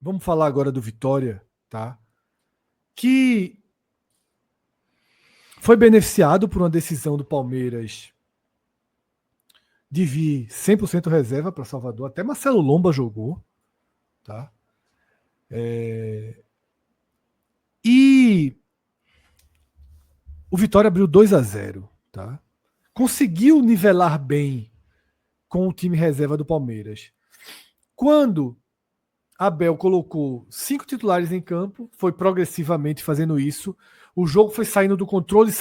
Vamos falar agora do Vitória, tá? Que foi beneficiado por uma decisão do Palmeiras de vir 100% reserva para Salvador. Até Marcelo Lomba jogou, tá? E o Vitória abriu 2-0, tá? Conseguiu nivelar bem com o time reserva do Palmeiras. Quando Abel colocou 5 titulares em campo, foi progressivamente fazendo isso. O jogo foi saindo do controle,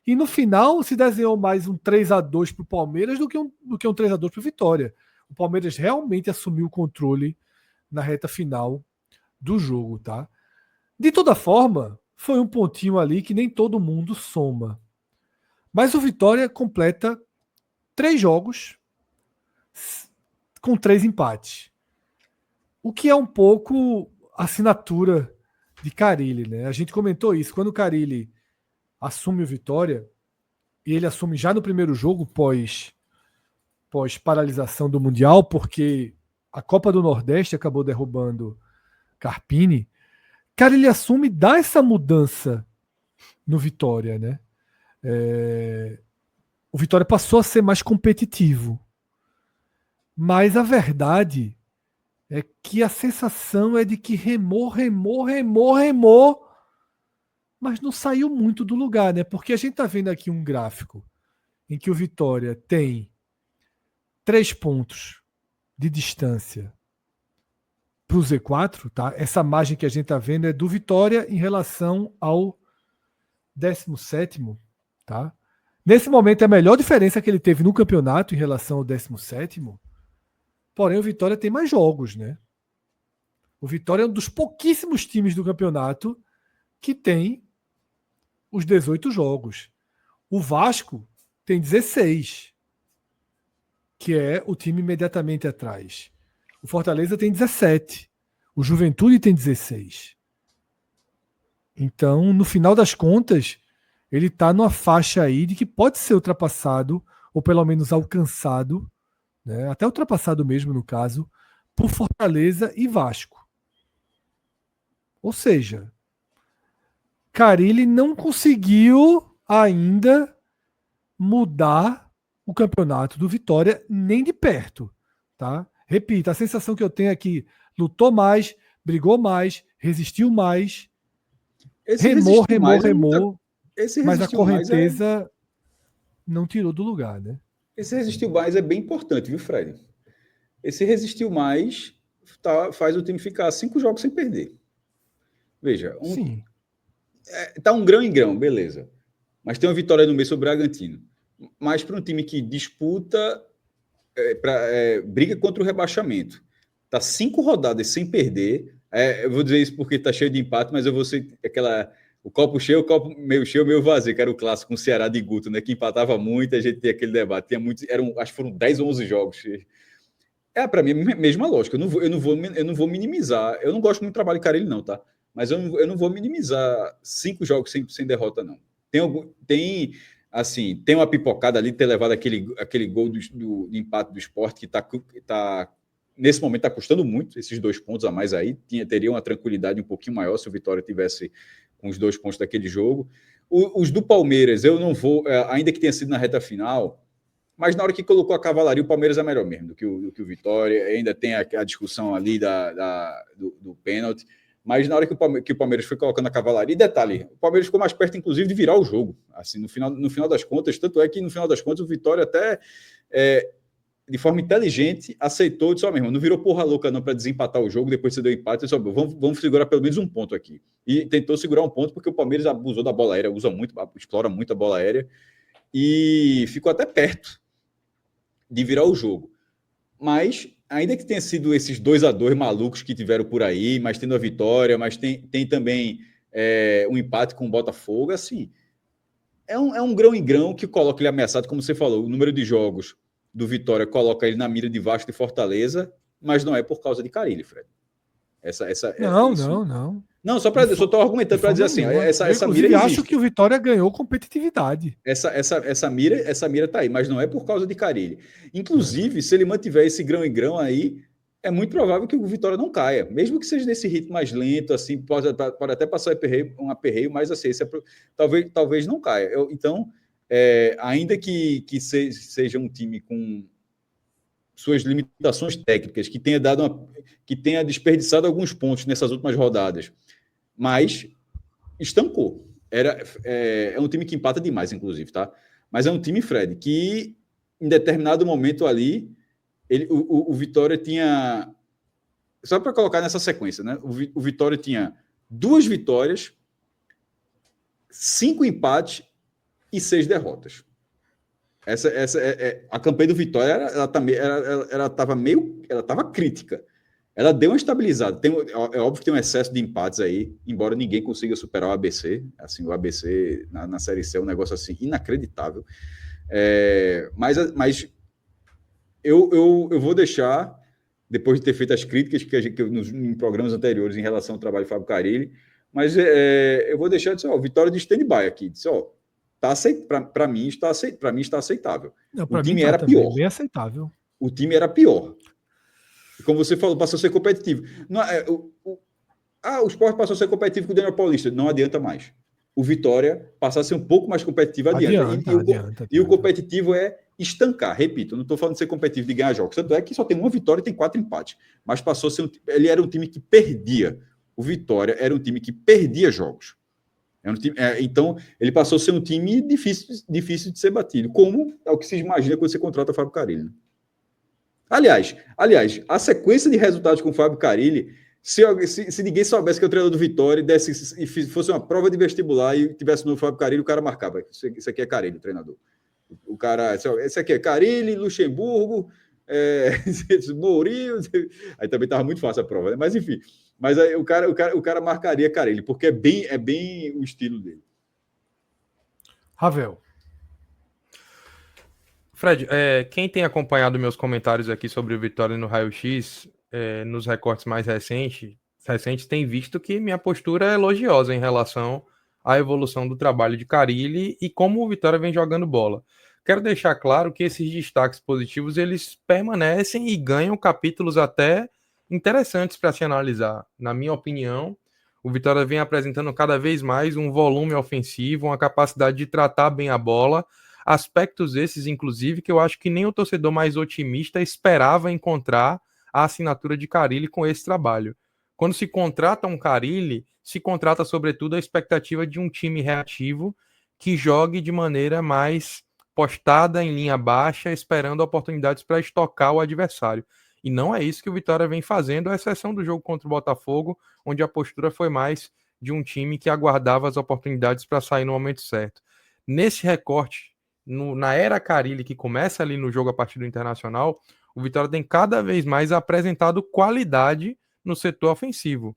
e no final se desenhou mais um 3-2 para o Palmeiras do que um 3-2 para o Vitória. O Palmeiras realmente assumiu o controle na reta final do jogo, tá? De toda forma, foi um pontinho ali que nem todo mundo soma. Mas o Vitória completa 3 jogos com 3 empates. O que é um pouco a assinatura de Carille, né? A gente comentou isso. Quando o Carille assume o Vitória, e ele assume já no primeiro jogo, pós paralisação do Mundial, porque a Copa do Nordeste acabou derrubando Carpini, Carille assume e dá essa mudança no Vitória, né? O Vitória passou a ser mais competitivo. Mas a verdade é que a sensação é de que remou, mas não saiu muito do lugar, né? Porque a gente está vendo aqui um gráfico em que o Vitória tem 3 pontos de distância para o Z4, tá? Essa margem que a gente está vendo é do Vitória em relação ao 17º, tá? Nesse momento é a melhor diferença que ele teve no campeonato em relação ao 17º. Porém, o Vitória tem mais jogos, né? O Vitória é um dos pouquíssimos times do campeonato que tem os 18 jogos. O Vasco tem 16, que é o time imediatamente atrás. O Fortaleza tem 17. O Juventude tem 16. Então, no final das contas, ele está numa faixa aí de que pode ser ultrapassado, ou pelo menos alcançado, né? Até ultrapassado mesmo, no caso, por Fortaleza e Vasco. Ou seja, Carille não conseguiu ainda mudar o campeonato do Vitória nem de perto, tá? Repito, a sensação que eu tenho é que lutou mais, brigou mais, resistiu mais, remou, mas a correnteza não tirou do lugar, né? Esse resistiu mais é bem importante, viu, Fred? Esse resistiu mais faz o time ficar 5 jogos sem perder. Veja, Sim. Tá um grão em grão, beleza. Mas tem uma vitória no mês sobre o Bragantino. Mas para um time que disputa, briga contra o rebaixamento, tá 5 rodadas sem perder. Eu vou dizer isso porque tá cheio de empate, mas eu vou ser o copo cheio, o copo meio cheio, meio vazio, que era o clássico com o Ceará de Guto, né? Que empatava muito, a gente tinha aquele debate. Tinha muitos, acho que foram 10 ou 11 jogos. Para mim, é a mesma lógica. Eu não vou minimizar. Eu não gosto muito do trabalho de Carille, não, tá? Mas eu não vou minimizar 5 jogos sem derrota, não. Tem uma pipocada ali de ter levado aquele gol do empate do Sport, que nesse momento está custando muito, esses 2 pontos a mais aí. Teria uma tranquilidade um pouquinho maior se o Vitória tivesse com os 2 pontos daquele jogo. Os do Palmeiras, eu não vou, ainda que tenha sido na reta final, mas na hora que colocou a cavalaria, o Palmeiras é melhor mesmo do que o Vitória. Ainda tem a discussão ali do pênalti. Mas na hora que o Palmeiras foi colocando a cavalaria, e detalhe, o Palmeiras ficou mais perto, inclusive, de virar o jogo. Assim, no final das contas, tanto é que no final das contas o Vitória até, de forma inteligente, aceitou e disse, meu irmão, não virou porra louca não para desempatar o jogo, depois você deu empate, disse, vamos segurar pelo menos um ponto aqui. E tentou segurar um ponto porque o Palmeiras abusou da bola aérea, explora muito a bola aérea, e ficou até perto de virar o jogo. Mas, ainda que tenha sido esses 2-2 malucos que tiveram por aí, mas tendo a vitória, mas tem também um empate com o Botafogo, assim, é um grão em grão que coloca ele ameaçado, como você falou, o número de jogos do Vitória coloca ele na mira de Vasco e Fortaleza, mas não é por causa de Carille, Fred. Não. Não, só estou argumentando para dizer assim, essa mira existe. Acho que o Vitória ganhou competitividade. Essa mira tá aí, mas não é por causa de Carille. Inclusive, se ele mantiver esse grão em grão aí, é muito provável que o Vitória não caia, mesmo que seja nesse ritmo mais lento, assim, pode até passar um aperreio, mas assim, talvez não caia. Então, ainda que seja um time com suas limitações técnicas, que tenha desperdiçado alguns pontos nessas últimas rodadas, mas estancou. É um time que empata demais, inclusive, tá? Mas é um time, Fred, que em determinado momento ali, o Vitória tinha. Só para colocar nessa sequência, né? O Vitória tinha 2 vitórias, 5 empates e 6 derrotas. A campanha do Vitória ela estava crítica. Ela deu uma estabilizada. É óbvio que tem um excesso de empates aí, embora ninguém consiga superar o ABC. Assim, o ABC na Série C é um negócio assim inacreditável. Mas eu vou deixar, depois de ter feito as críticas em programas anteriores em relação ao trabalho do Fábio Carille, mas eu vou deixar o Vitória de stand-by aqui. Para mim está aceitável. Para mim era também, pior. bem aceitável. O time era pior. Como você falou, passou a ser competitivo. O Sport passou a ser competitivo com o Daniel Paulista. Não adianta mais. O Vitória passar a ser um pouco mais competitivo adianta. E o competitivo é estancar. Repito, eu não estou falando de ser competitivo de ganhar jogos. Tanto é que só tem uma vitória e tem 4 empates. Mas passou a ser ele era um time que perdia. O Vitória era um time que perdia jogos. Então, ele passou a ser um time difícil de ser batido. Como é o que se imagina quando você contrata o Fábio Carille. Aliás, a sequência de resultados com o Fábio Carille, se ninguém soubesse que é o treinador do Vitória e fosse uma prova de vestibular e tivesse no Fábio Carille, o cara marcava. Isso aqui é Carille, o treinador. O cara, esse aqui é Carille, Luxemburgo, Mourinho. Aí também estava muito fácil a prova, né? Mas enfim. Mas aí o cara marcaria Carille, porque é bem o estilo dele. Ravel. Fred, quem tem acompanhado meus comentários aqui sobre o Vitória no Raio-X, nos recortes mais recentes, tem visto que minha postura é elogiosa em relação à evolução do trabalho de Carille e como o Vitória vem jogando bola. Quero deixar claro que esses destaques positivos, eles permanecem e ganham capítulos até interessantes para se analisar. Na minha opinião, o Vitória vem apresentando cada vez mais um volume ofensivo, uma capacidade de tratar bem a bola, aspectos esses, inclusive, que eu acho que nem o torcedor mais otimista esperava encontrar a assinatura de Carille com esse trabalho. Quando se contrata um Carille, se contrata sobretudo a expectativa de um time reativo que jogue de maneira mais postada em linha baixa, esperando oportunidades para estocar o adversário. E não é isso que o Vitória vem fazendo, à exceção do jogo contra o Botafogo, onde a postura foi mais de um time que aguardava as oportunidades para sair no momento certo. Nesse recorte, na era Carille, que começa ali no jogo a partir do Internacional, o Vitória tem cada vez mais apresentado qualidade no setor ofensivo.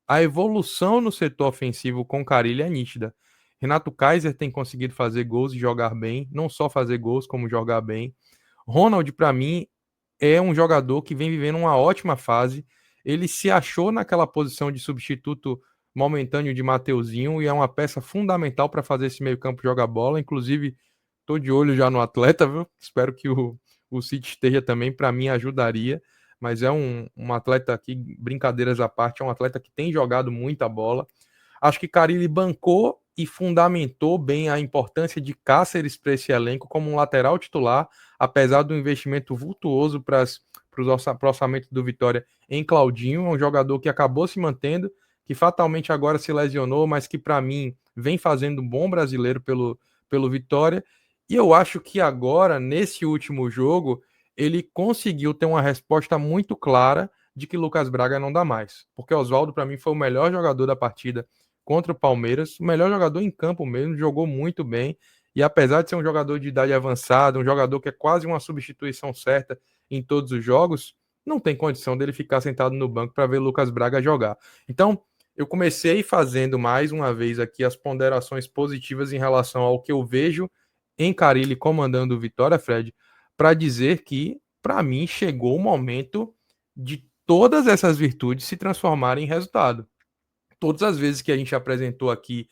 A evolução no setor ofensivo com Carille é nítida. Renato Kaiser tem conseguido fazer gols e jogar bem, não só fazer gols, como jogar bem. Ronald, para mim, é um jogador que vem vivendo uma ótima fase. Ele se achou naquela posição de substituto momentâneo de Mateuzinho e é uma peça fundamental para fazer esse meio-campo jogar bola. Inclusive, estou de olho já no atleta, viu? Espero que o City esteja também, para mim ajudaria. Mas é um atleta que, brincadeiras à parte, é um atleta que tem jogado muita bola. Acho que Carille bancou e fundamentou bem a importância de Cáceres para esse elenco como um lateral titular, apesar do investimento vultuoso para o orçamento do Vitória em Claudinho, um jogador que acabou se mantendo, que fatalmente agora se lesionou, mas que para mim vem fazendo um bom brasileiro pelo Vitória. E eu acho que agora, nesse último jogo, ele conseguiu ter uma resposta muito clara de que Lucas Braga não dá mais. Porque Oswaldo, para mim, foi o melhor jogador da partida contra o Palmeiras, o melhor jogador em campo mesmo, jogou muito bem. E apesar de ser um jogador de idade avançada, um jogador que é quase uma substituição certa em todos os jogos, não tem condição dele ficar sentado no banco para ver Lucas Braga jogar. Então, eu comecei fazendo mais uma vez aqui as ponderações positivas em relação ao que eu vejo em Carille comandando o Vitória, Fred, para dizer que, para mim, chegou o momento de todas essas virtudes se transformarem em resultado. Todas as vezes que a gente apresentou aqui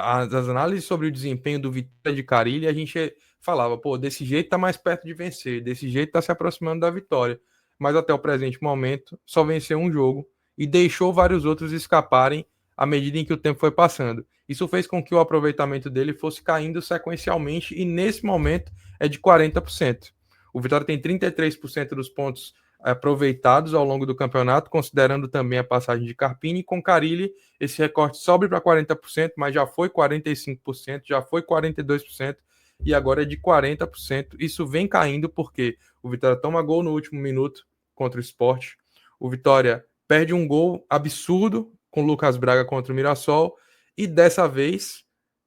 as análises sobre o desempenho do Vitória de Carille, a gente falava, pô, desse jeito tá mais perto de vencer, desse jeito tá se aproximando da vitória. mas até o presente momento só venceu um jogo e deixou vários outros escaparem à medida em que o tempo foi passando. Isso fez com que o aproveitamento dele fosse caindo sequencialmente e nesse momento é de 40%. O Vitória tem 33% dos pontos aproveitados ao longo do campeonato, considerando também a passagem de Carpini. Com Carille, esse recorte sobe para 40%, mas já foi 45%, já foi 42% e agora é de 40%. Isso vem caindo porque o Vitória toma gol no último minuto contra o Sport. O Vitória perde um gol absurdo com o Lucas Braga contra o Mirassol e dessa vez,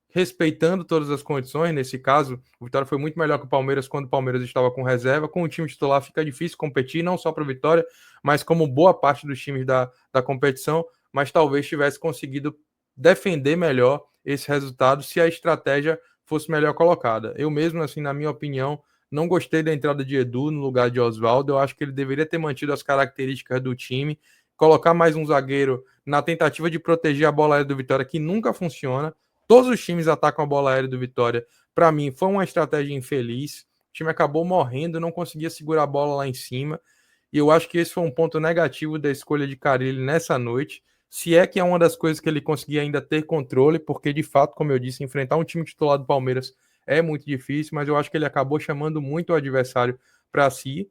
respeitando todas as condições, nesse caso, o Vitória foi muito melhor que o Palmeiras quando o Palmeiras estava com reserva. Com o time titular fica difícil competir, não só para o Vitória, mas como boa parte dos times da competição, mas talvez tivesse conseguido defender melhor esse resultado se a estratégia fosse melhor colocada. Eu mesmo, assim, na minha opinião, não gostei da entrada de Edu no lugar de Oswaldo. Eu acho que ele deveria ter mantido as características do time, colocar mais um zagueiro na tentativa de proteger a bola aérea do Vitória, que nunca funciona. Todos os times atacam a bola aérea do Vitória. Para mim, foi uma estratégia infeliz. O time acabou morrendo, não conseguia segurar a bola lá em cima. E eu acho que esse foi um ponto negativo da escolha de Carille nessa noite. Se é que é uma das coisas que ele conseguia ainda ter controle, porque de fato, como eu disse, enfrentar um time titular do Palmeiras é muito difícil, mas eu acho que ele acabou chamando muito o adversário para si.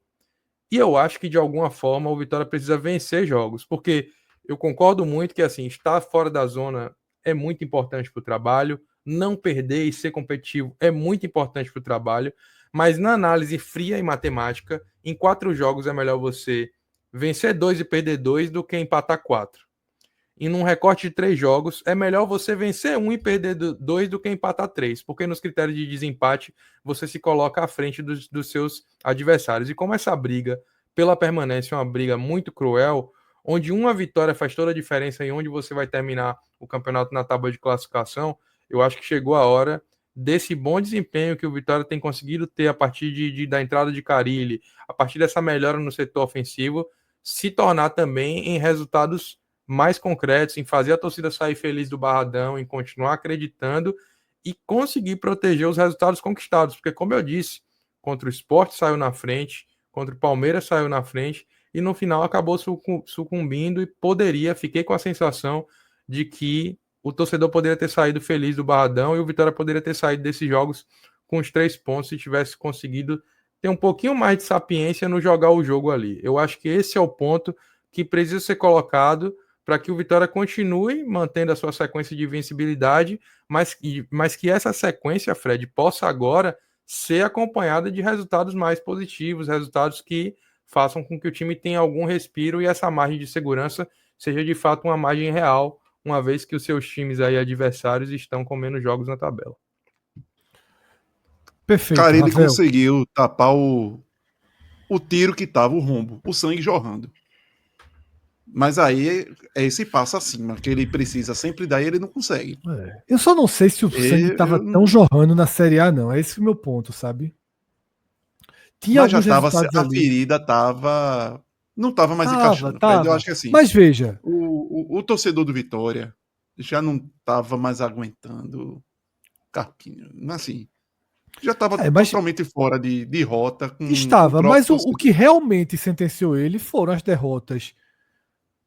E eu acho que de alguma forma o Vitória precisa vencer jogos, porque eu concordo muito que assim, estar fora da zona é muito importante para o trabalho, não perder e ser competitivo é muito importante para o trabalho, mas na análise fria e matemática, em 4 jogos é melhor você vencer 2 e perder 2 do que empatar 4. E num recorte de 3 jogos, é melhor você vencer 1 e perder 2 do que empatar 3, porque nos critérios de desempate você se coloca à frente dos seus adversários. E como essa briga pela permanência é uma briga muito cruel, onde uma vitória faz toda a diferença em onde você vai terminar o campeonato na tábua de classificação, eu acho que chegou a hora desse bom desempenho que o Vitória tem conseguido ter a partir da entrada de Carille, a partir dessa melhora no setor ofensivo, se tornar também em resultados mais concretos, em fazer a torcida sair feliz do Barradão, em continuar acreditando e conseguir proteger os resultados conquistados, porque como eu disse, contra o Sport saiu na frente, contra o Palmeiras saiu na frente e no final acabou sucumbindo e fiquei com a sensação de que o torcedor poderia ter saído feliz do Barradão e o Vitória poderia ter saído desses jogos com os 3 pontos se tivesse conseguido ter um pouquinho mais de sapiência no jogar o jogo ali. Eu acho que esse é o ponto que precisa ser colocado para que o Vitória continue mantendo a sua sequência de invencibilidade, mas que essa sequência, Fred, possa agora ser acompanhada de resultados mais positivos, resultados que façam com que o time tenha algum respiro e essa margem de segurança seja de fato uma margem real, uma vez que os seus times aí adversários estão com menos jogos na tabela. Perfeito, cara, ele conseguiu tapar o tiro que tava, o rombo, o sangue jorrando. Mas aí é esse passo acima, que ele precisa sempre dar e ele não consegue. Eu só não sei se o sangue estava tão jorrando na Série A, não. É esse o meu ponto, sabe? Tinha mas já tava, a ferida tava... Não estava mais encaixando. Eu acho que assim... Mas veja... O torcedor do Vitória já não estava mais aguentando Carpinho. Assim... Já estava totalmente fora de rota. Estava, mas o que realmente sentenciou ele foram as derrotas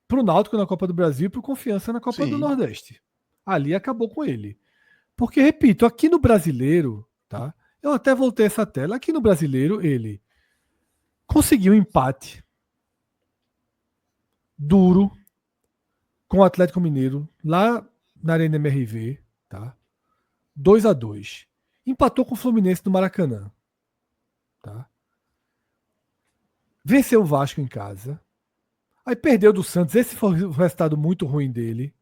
para o Náutico na Copa do Brasil e para o Confiança na Copa do Nordeste. Ali acabou com ele. Porque, repito, aqui no Brasileiro, tá? Eu até voltei essa tela. Aqui no Brasileiro, ele conseguiu um empate duro com o Atlético Mineiro lá na Arena MRV, tá? 2-2. Empatou com o Fluminense no Maracanã. Tá? Venceu o Vasco em casa. Aí perdeu do Santos. Esse foi um resultado muito ruim dele.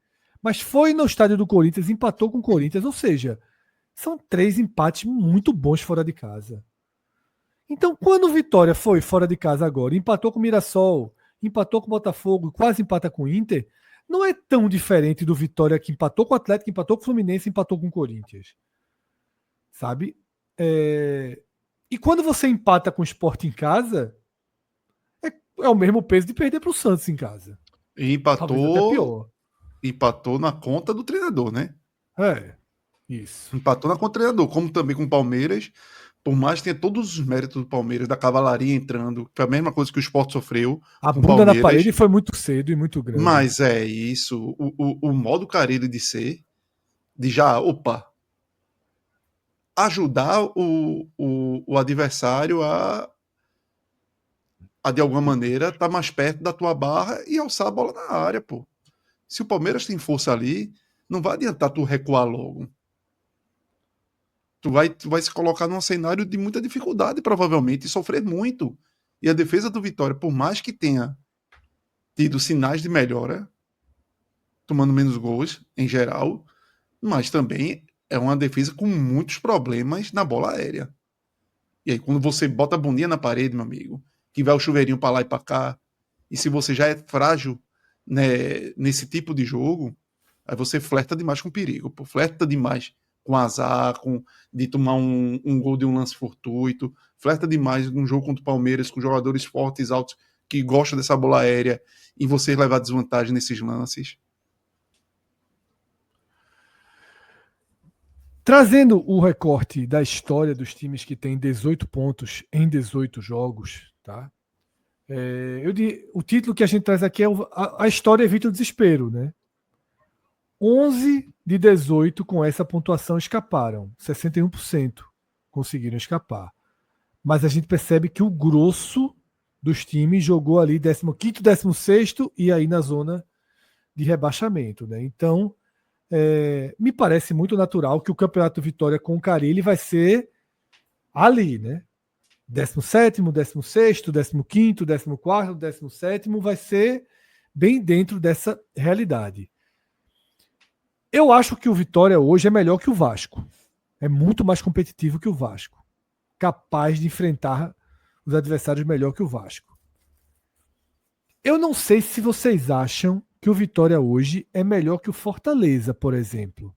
Mas foi no estádio do Corinthians, empatou com o Corinthians. Ou seja, são 3 empates muito bons fora de casa. Então, quando o Vitória foi fora de casa agora, empatou com o Mirassol, empatou com o Botafogo, quase empata com o Inter, não é tão diferente do Vitória que empatou com o Atlético, empatou com o Fluminense, empatou com o Corinthians. Sabe? E quando você empata com o Sport em casa, é o mesmo peso de perder para o Santos em casa. E empatou na conta do treinador, né? Isso. Empatou na conta do treinador, como também com o Palmeiras. Por mais que tenha todos os méritos do Palmeiras, da cavalaria entrando, que foi a mesma coisa que o Sport sofreu A com o bunda na Palmeiras, parede foi muito cedo e muito grande. mas é isso, o modo Carille de ser, de já, opa, ajudar o adversário a de alguma maneira estar mais perto da tua barra e alçar a bola na área, pô. Se o Palmeiras tem força ali, não vai adiantar tu recuar logo. Tu vai se colocar num cenário de muita dificuldade, provavelmente, e sofrer muito. E a defesa do Vitória, por mais que tenha tido sinais de melhora, tomando menos gols em geral, mas também é uma defesa com muitos problemas na bola aérea. E aí, quando você bota a bundinha na parede, meu amigo, que vai o chuveirinho para lá e para cá, e se você já é frágil, né, nesse tipo de jogo, aí você flerta demais com perigo, pô. Flerta demais com azar, de tomar um gol de um lance fortuito, flerta demais num jogo contra o Palmeiras, com jogadores fortes, altos, que gostam dessa bola aérea, e você levar desvantagem nesses lances. Trazendo o recorte da história dos times que têm 18 pontos em 18 jogos, tá? O título que a gente traz aqui é a história evita o desespero, né? 11 de 18 com essa pontuação escaparam, 61% conseguiram escapar. Mas a gente percebe que o grosso dos times jogou ali 15º, 16º e aí na zona de rebaixamento, né? Então, me parece muito natural que o Campeonato Vitória com o Carille vai ser ali, né? 17º, 16º, 15º, 14º, 17º vai ser bem dentro dessa realidade. Eu acho que o Vitória hoje é melhor que o Vasco. É muito mais competitivo que o Vasco. Capaz de enfrentar os adversários melhor que o Vasco. Eu não sei se vocês acham que o Vitória hoje é melhor que o Fortaleza, por exemplo.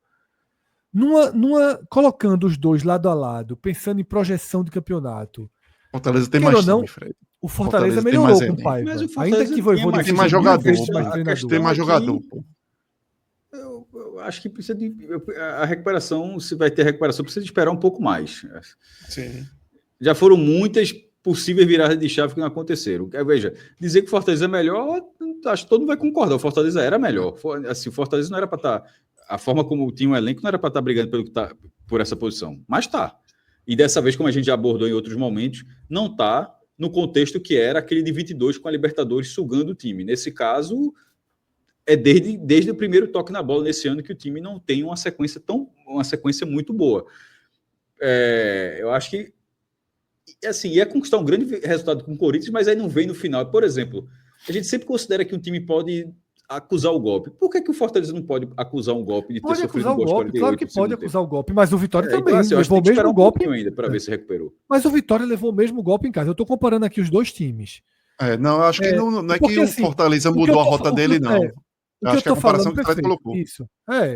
Colocando os dois lado a lado, pensando em projeção de campeonato. Fortaleza tem mais time, Fred. O Fortaleza melhorou com o Mas Paiva. o Fortaleza Ainda que Vojvoda tem mais jogador, tem mais jogador, pô. Eu acho que precisa de a recuperação, se vai ter recuperação, precisa de esperar um pouco mais. Sim. Já foram muitas possíveis viradas de chave que não aconteceram. Veja, dizer que o Fortaleza é melhor, acho que todo mundo vai concordar. O Fortaleza era melhor. Assim, o Fortaleza não era para estar. A forma como tinha o elenco não era para estar brigando por essa posição. Mas tá. E dessa vez, como a gente já abordou em outros momentos, não está no contexto que era aquele de 22 com a Libertadores sugando o time. Nesse caso, é desde o primeiro toque na bola nesse ano que o time não tem uma sequência muito boa. Eu acho que assim, ia conquistar um grande resultado com o Corinthians, mas aí não vem no final. Por exemplo, a gente sempre considera que um time pode acusar o golpe. Por que o Fortaleza não pode acusar um golpe de ter sofrido um gol? Pode acusar o golpe, claro que pode acusar o golpe, mas o Vitória também então, assim, levou o mesmo golpe ainda para ver se recuperou. Mas o Vitória levou o mesmo golpe em casa. Eu estou comparando aqui os dois times. Não, eu acho que não é porque, que o Fortaleza mudou a rota dele, não. O que eu estou falando, perfeito. Isso.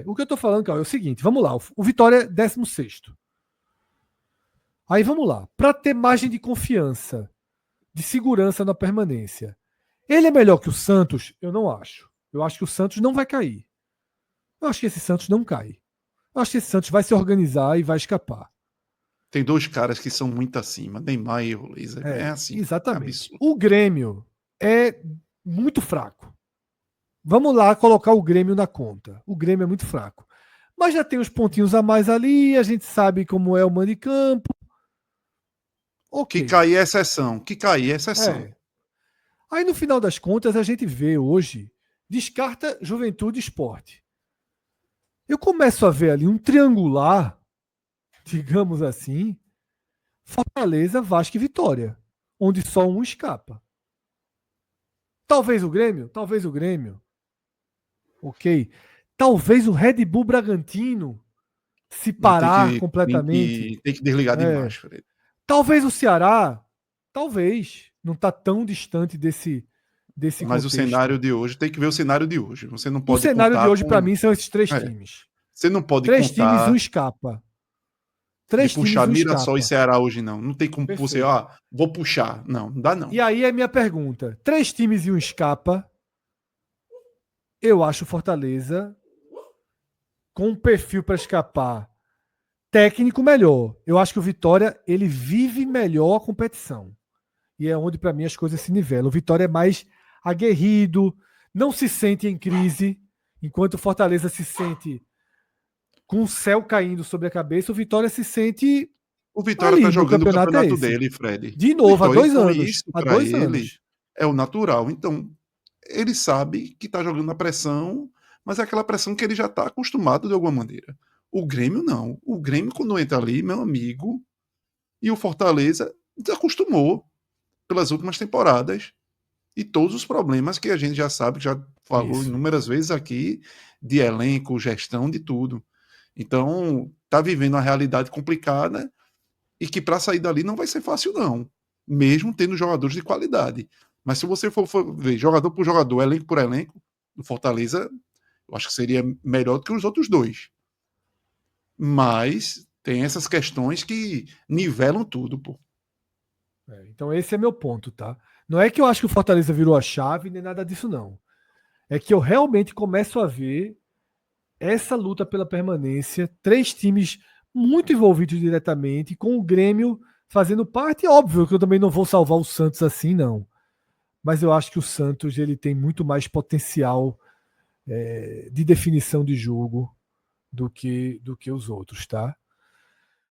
O que eu estou falando, cara, é o seguinte, vamos lá. O Vitória é 16º. Aí vamos lá. Para ter margem de confiança, de segurança na permanência. Ele é melhor que o Santos? Eu não acho. Eu acho que o Santos não vai cair. Eu acho que esse Santos não cai. Eu acho que esse Santos vai se organizar e vai escapar. Tem dois caras que são muito acima, Neymar e o Luiz. É assim. Exatamente. O Grêmio é muito fraco. Vamos lá colocar o Grêmio na conta. O Grêmio é muito fraco. Mas já tem os pontinhos a mais ali, a gente sabe como é o mando de campo. Okay. Que cair é exceção. Aí no final das contas a gente vê hoje, descarta Juventude e Sport. Eu começo a ver ali um triangular, digamos assim, Fortaleza, Vasco e Vitória, onde só um escapa. Talvez o Grêmio. Ok. Talvez o Red Bull Bragantino se parar completamente. Tem que desligar demais, Fred. Talvez o Ceará, não está tão distante desse Mas contexto. O cenário de hoje, tem que ver o cenário de hoje. Você não pode o cenário de hoje, para mim, são esses três times. Você não pode três times, um escapa. De puxar Mirassol e Ceará hoje, não. Não tem como você, vou puxar. Não dá não. E aí é minha pergunta. 3 times e um escapa. Eu acho o Fortaleza com um perfil para escapar técnico melhor. Eu acho que o Vitória, ele vive melhor a competição. E é onde, para mim, as coisas se nivelam. O Vitória é mais aguerrido, não se sente em crise, enquanto o Fortaleza se sente com o céu caindo sobre a cabeça, o Vitória se sente... O Vitória Ali, tá no jogando o campeonato campeonato é esse. dele, Fred. De novo, há Vitória, 2 então, anos. isso Há pra 2 ele anos. é o natural. Então, ele sabe que tá jogando na pressão, mas é aquela pressão que ele já tá acostumado de alguma maneira. O Grêmio não. O Grêmio, quando entra ali, meu amigo, e o Fortaleza desacostumou pelas últimas temporadas e todos os problemas que a gente já sabe, que já falou Isso. inúmeras vezes aqui, de elenco, gestão, de tudo. Então, tá vivendo uma realidade complicada e que para sair dali não vai ser fácil, não. Mesmo tendo jogadores de qualidade. Mas se você for ver jogador por jogador, elenco por elenco, o Fortaleza, eu acho que seria melhor do que os outros dois. Mas tem essas questões que nivelam tudo, pô. Então esse é meu ponto, tá? Não é que eu acho que o Fortaleza virou a chave, nem nada disso, não. É que eu realmente começo a ver essa luta pela permanência, 3 times muito envolvidos diretamente, com o Grêmio fazendo parte. Óbvio que eu também não vou salvar o Santos assim, não. Mas eu acho que o Santos ele tem muito mais potencial de definição de jogo do que os outros, tá?